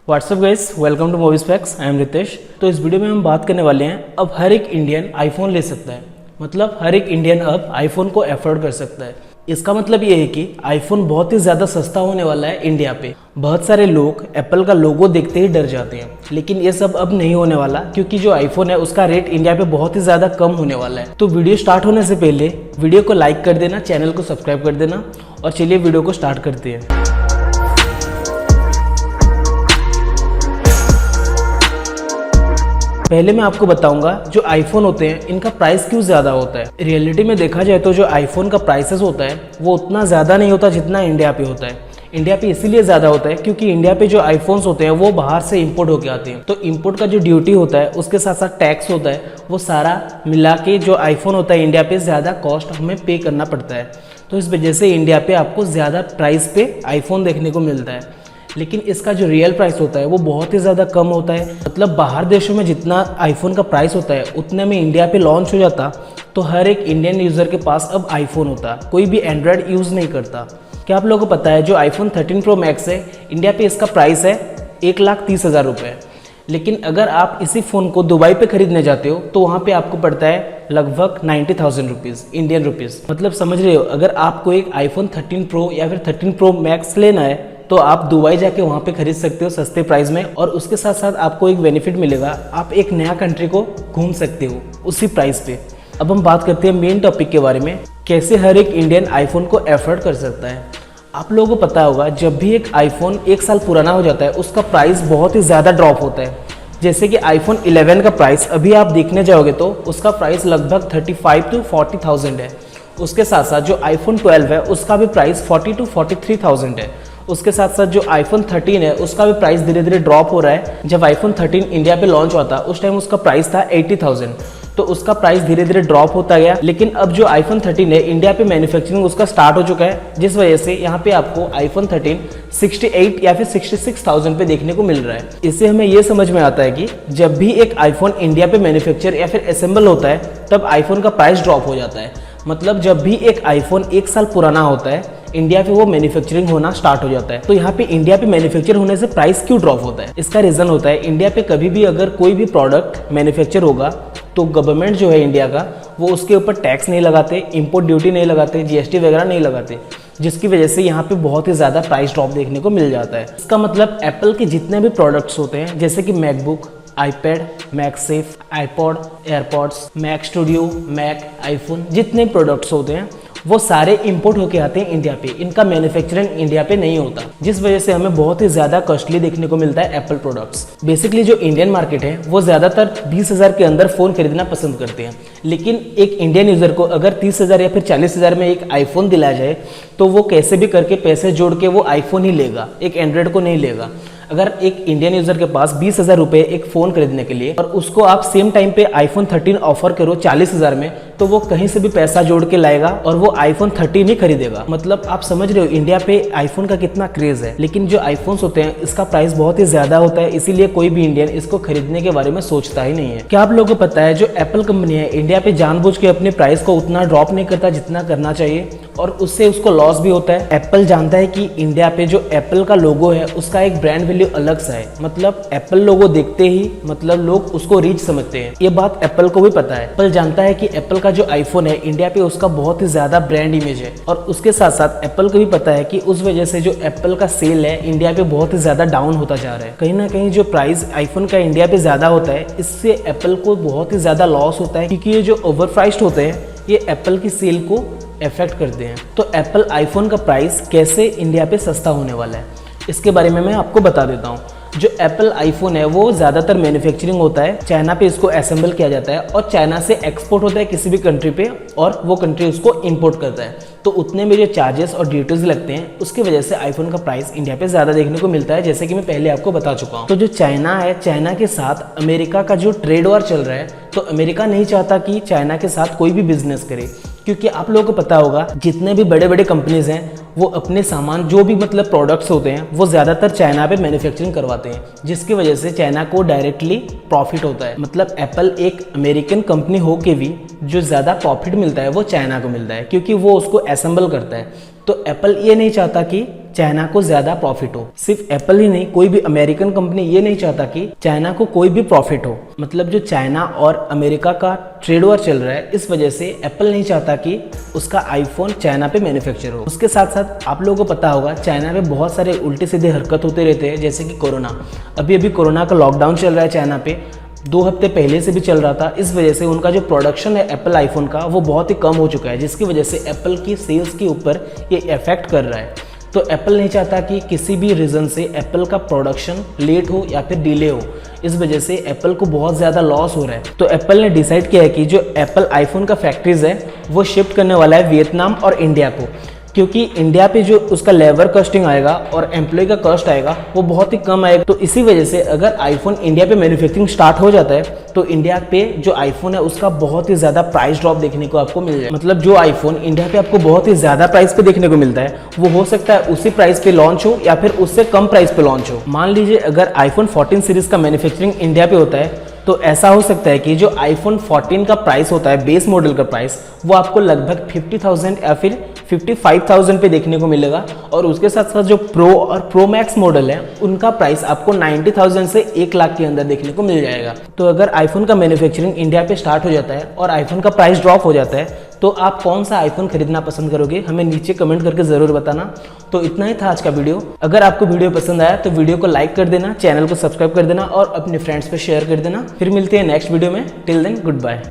WhatsApp guys, welcome to movies facts. I am Ritesh. तो इस video में हम बात करने वाले हैं, अब हर एक इंडियन आईफोन ले सकता है। मतलब हर एक इंडियन अब आईफोन को अफोर्ड कर सकता है। इसका मतलब ये है कि आईफोन बहुत ही ज़्यादा सस्ता होने वाला है इंडिया पे। बहुत सारे लोग एप्पल का लोगो देखते ही डर जाते हैं, लेकिन ये सब अब नहीं होने वाला, क्योंकि जो आईफोन है उसका रेट इंडिया पे बहुत ही ज़्यादा कम होने वाला है। तो वीडियो स्टार्ट होने से पहले वीडियो को लाइक कर देना, चैनल को सब्सक्राइब कर देना, और चलिए वीडियो को स्टार्ट करते हैं। पहले मैं आपको बताऊंगा जो आईफोन होते हैं इनका प्राइस क्यों ज़्यादा होता है। रियलिटी में देखा जाए तो जो आईफोन का प्राइसेस होता है वो उतना ज़्यादा नहीं होता जितना इंडिया पे होता है। इंडिया पे इसीलिए ज़्यादा होता है क्योंकि इंडिया पे जो आईफोन्स होते हैं वो बाहर से इंपोर्ट होके आते हैं। तो इंपोर्ट का जो ड्यूटी होता है उसके साथ साथ टैक्स होता है, वो सारा मिला के जो आईफोन होता है इंडिया पे ज़्यादा कॉस्ट हमें पे करना पड़ता है। तो इस वजह से इंडिया पे आपको ज़्यादा प्राइस पे आईफोन देखने को मिलता है, लेकिन इसका जो रियल प्राइस होता है वो बहुत ही ज़्यादा कम होता है। मतलब बाहर देशों में जितना आईफोन का प्राइस होता है उतने में इंडिया पे लॉन्च हो जाता तो हर एक इंडियन यूज़र के पास अब आईफोन होता, कोई भी एंड्रॉयड यूज़ नहीं करता। क्या आप लोगों को पता है जो आईफोन 13 प्रो मैक्स है इंडिया पे इसका प्राइस है 1,30,000 रुपये, लेकिन अगर आप इसी फ़ोन को दुबई पे खरीदने जाते हो तो वहाँ पे आपको पड़ता है लगभग 90,000 रुपीज़, इंडियन रुपीज़। मतलब समझ रहे हो, अगर आपको एक आईफोन 13 प्रो या फिर 13 प्रो मैक्स लेना है तो आप दुबई जाके वहाँ पे खरीद सकते हो सस्ते प्राइस में, और उसके साथ साथ आपको एक बेनिफिट मिलेगा, आप एक नया कंट्री को घूम सकते हो उसी प्राइस पे। अब हम बात करते हैं मेन टॉपिक के बारे में, कैसे हर एक इंडियन आईफोन को अफोर्ड कर सकता है। आप लोगों को पता होगा जब भी एक आईफोन 1 साल पुराना हो जाता है उसका प्राइस बहुत ही ज़्यादा ड्रॉप होता है। जैसे कि आईफोन 11 का प्राइस अभी आप देखने जाओगे तो उसका प्राइस लगभग 35 to 40,000 है। उसके साथ साथ जो आईफोन 12 है उसका भी प्राइस 40 to 43,000 है। उसके साथ साथ जो आईफोन 13 है उसका भी प्राइस धीरे धीरे ड्रॉप हो रहा है। जब आईफोन 13 इंडिया पे लॉन्च हुआ था उस टाइम उसका प्राइस था 80,000, तो उसका प्राइस धीरे धीरे ड्रॉप होता गया। लेकिन अब जो आईफोन 13 है इंडिया पे मैन्युफैक्चरिंग उसका स्टार्ट हो चुका है, जिस वजह से यहाँ पे आपको आईफोन 13 68 या फिर 66,000 पे देखने को मिल रहा है। इससे हमें ये समझ में आता है कि जब भी एक आईफोन इंडिया पे मैन्युफैक्चर या फिर असेंबल होता है तब आईफोन का प्राइस ड्रॉप हो जाता है। मतलब जब भी एक आईफोन 1 साल पुराना होता है इंडिया पे वो मैन्युफैक्चरिंग होना स्टार्ट हो जाता है। तो यहाँ पे इंडिया पे मैन्युफैक्चर होने से प्राइस क्यों ड्रॉप होता है, इसका रीजन होता है इंडिया पे कभी भी अगर कोई भी प्रोडक्ट मैन्युफैक्चर होगा तो गवर्नमेंट जो है इंडिया का वो उसके ऊपर टैक्स नहीं लगाते, इंपोर्ट ड्यूटी नहीं लगाते, जीएसटी वगैरह नहीं लगाते, जिसकी वजह से यहाँ पे बहुत ही ज़्यादा प्राइस ड्रॉप देखने को मिल जाता है। इसका मतलब एप्पल के जितने भी प्रोडक्ट्स होते हैं जैसे कि MacBook, iPad, MagSafe, iPod, AirPods, Mac Studio, Mac, iPhone, जितने प्रोडक्ट्स होते हैं वो सारे इंपोर्ट होके आते हैं इंडिया पे। इनका मैन्युफैक्चरिंग इंडिया पे नहीं होता, जिस वजह से हमें बहुत ही ज़्यादा कॉस्टली देखने को मिलता है एप्पल प्रोडक्ट्स। बेसिकली जो इंडियन मार्केट है वो ज़्यादातर 20,000 के अंदर फ़ोन खरीदना पसंद करते हैं, लेकिन एक इंडियन यूज़र को अगर 30,000 या फिर 40,000 में एक आईफोन दिलाया जाए तो वो कैसे भी करके पैसे जोड़ के वो आईफोन ही लेगा, एक एंड्रॉयड को नहीं लेगा। अगर एक इंडियन यूजर के पास 20,000 रुपये एक फ़ोन खरीदने के लिए और उसको आप सेम टाइम पे आईफोन 13 ऑफर करो 40,000 में, तो वो कहीं से भी पैसा जोड़ के लाएगा और वो आईफोन 13 ही खरीदेगा। मतलब आप समझ रहे हो इंडिया पे आईफोन का कितना क्रेज है। लेकिन जो आईफोन्स होते हैं इसका प्राइस बहुत ही ज्यादा होता है, इसीलिए कोई भी इंडियन इसको खरीदने के बारे में सोचता ही नहीं है। क्या आप लोगों को पता है जो एप्पल कंपनी है इंडिया पे जानबूझ के अपने प्राइस को उतना ड्रॉप नहीं करता जितना करना चाहिए, और उससे उसको लॉस भी होता है। एप्पल जानता है कि इंडिया पे जो एप्पल का लोगो है उसका एक ब्रांड वैल्यू अलग सा है। मतलब एप्पल लोगो देखते ही मतलब लोग उसको रीच समझते हैं, ये बात एप्पल को भी पता है। एप्पल जानता है कि एप्पल का जो आईफोन है इंडिया पे उसका बहुत ही ज्यादा ब्रांड इमेज है, और उसके साथ साथ एप्पल को भी पता है कि उस वजह से जो एप्पल का सेल है इंडिया पे बहुत ही ज्यादा डाउन होता जा रहा है। कहीं ना कहीं जो प्राइस आईफोन का इंडिया पे ज्यादा होता है इससे एप्पल को बहुत ही ज्यादा लॉस होता है, क्योंकि ये जो ओवर प्राइस्ड होते हैं ये एप्पल की सेल को इफेक्ट करते हैं। तो एप्पल आईफोन का प्राइस कैसे इंडिया पे सस्ता होने वाला है इसके बारे में मैं आपको बता देता हूँ। जो एप्पल आईफोन है वो ज़्यादातर मैन्युफैक्चरिंग होता है चाइना पे, इसको असेंबल किया जाता है और चाइना से एक्सपोर्ट होता है किसी भी कंट्री पे, और वो कंट्री उसको इंपोर्ट करता है। तो उतने में जो चार्जेस और ड्यूटीज लगते हैं उसकी वजह से आईफोन का प्राइस इंडिया पे ज़्यादा देखने को मिलता है, जैसे कि मैं पहले आपको बता चुका हूँ। तो जो चाइना है, चाइना के साथ अमेरिका का जो ट्रेड वॉर चल रहा है, तो अमेरिका नहीं चाहता कि चाइना के साथ कोई भी बिजनेस करे, क्योंकि आप लोगों को पता होगा जितने भी बड़े बड़े कंपनीज हैं वो अपने सामान जो भी मतलब प्रोडक्ट्स होते हैं वो ज़्यादातर चाइना पे मैन्युफैक्चरिंग करवाते हैं, जिसकी वजह से चाइना को डायरेक्टली प्रॉफिट होता है। मतलब एप्पल एक अमेरिकन कंपनी हो के भी जो ज़्यादा प्रॉफिट मिलता है वो चाइना को मिलता है, क्योंकि वो उसको असेंबल करता है। तो एप्पल ये नहीं चाहता कि चाइना को ज़्यादा प्रॉफिट हो। सिर्फ एप्पल ही नहीं, कोई भी अमेरिकन कंपनी ये नहीं चाहता कि चाइना को कोई भी प्रॉफिट हो। मतलब जो चाइना और अमेरिका का ट्रेड वॉर चल रहा है, इस वजह से एप्पल नहीं चाहता कि उसका आईफोन चाइना पे मैन्युफैक्चर हो। उसके साथ साथ आप लोगों को पता होगा चाइना में बहुत सारे उल्टे सीधे हरकत होते रहते हैं, जैसे कि कोरोना। अभी कोरोना का लॉकडाउन चल रहा है चाइना पे, 2 हफ्ते पहले से भी चल रहा था। इस वजह से उनका जो प्रोडक्शन है एप्पल आईफोन का वो बहुत ही कम हो चुका है, जिसकी वजह से एप्पल की सेल्स के ऊपर ये इफेक्ट कर रहा है। तो एप्पल नहीं चाहता कि किसी भी रीज़न से एप्पल का प्रोडक्शन लेट हो या फिर डिले हो। इस वजह से एप्पल को बहुत ज़्यादा लॉस हो रहा है। तो एप्पल ने डिसाइड किया है कि जो एप्पल आईफोन का फैक्ट्रीज है वो शिफ्ट करने वाला है वियतनाम और इंडिया को, क्योंकि इंडिया पे जो उसका लेबर कॉस्टिंग आएगा और एम्प्लॉय का कॉस्ट आएगा वो बहुत ही कम आएगा। तो इसी वजह से अगर आईफोन इंडिया पे मैन्युफैक्चरिंग स्टार्ट हो जाता है तो इंडिया पे जो आईफोन है उसका बहुत ही ज़्यादा प्राइस ड्रॉप देखने को आपको मिल जाए। मतलब जो आईफोन इंडिया पे आपको बहुत ही ज़्यादा प्राइस पे देखने को मिलता है वो हो सकता है उसी प्राइस पे लॉन्च हो या फिर उससे कम प्राइस पे लॉन्च हो। मान लीजिए अगर आईफोन 14 सीरीज का मैन्युफैक्चरिंग इंडिया पे होता है तो ऐसा हो सकता है कि जो आईफोन 14 का प्राइस होता है, बेस मॉडल का प्राइस, वो आपको लगभग 50,000 या फिर 55,000 पे देखने को मिलेगा। और उसके साथ साथ जो प्रो और प्रो मैक्स मॉडल है उनका प्राइस आपको 90,000 से 1 लाख के अंदर देखने को मिल जाएगा। तो अगर आईफोन का मैन्युफैक्चरिंग इंडिया पे स्टार्ट हो जाता है और आईफोन का प्राइस ड्रॉप हो जाता है तो आप कौन सा आईफोन खरीदना पसंद करोगे, हमें नीचे कमेंट करके ज़रूर बताना। तो इतना ही था आज का वीडियो। अगर आपको वीडियो पसंद आया तो वीडियो को लाइक कर देना, चैनल को सब्सक्राइब कर देना और अपने फ्रेंड्स पे शेयर कर देना। फिर मिलते हैं नेक्स्ट वीडियो में। Till then good bye.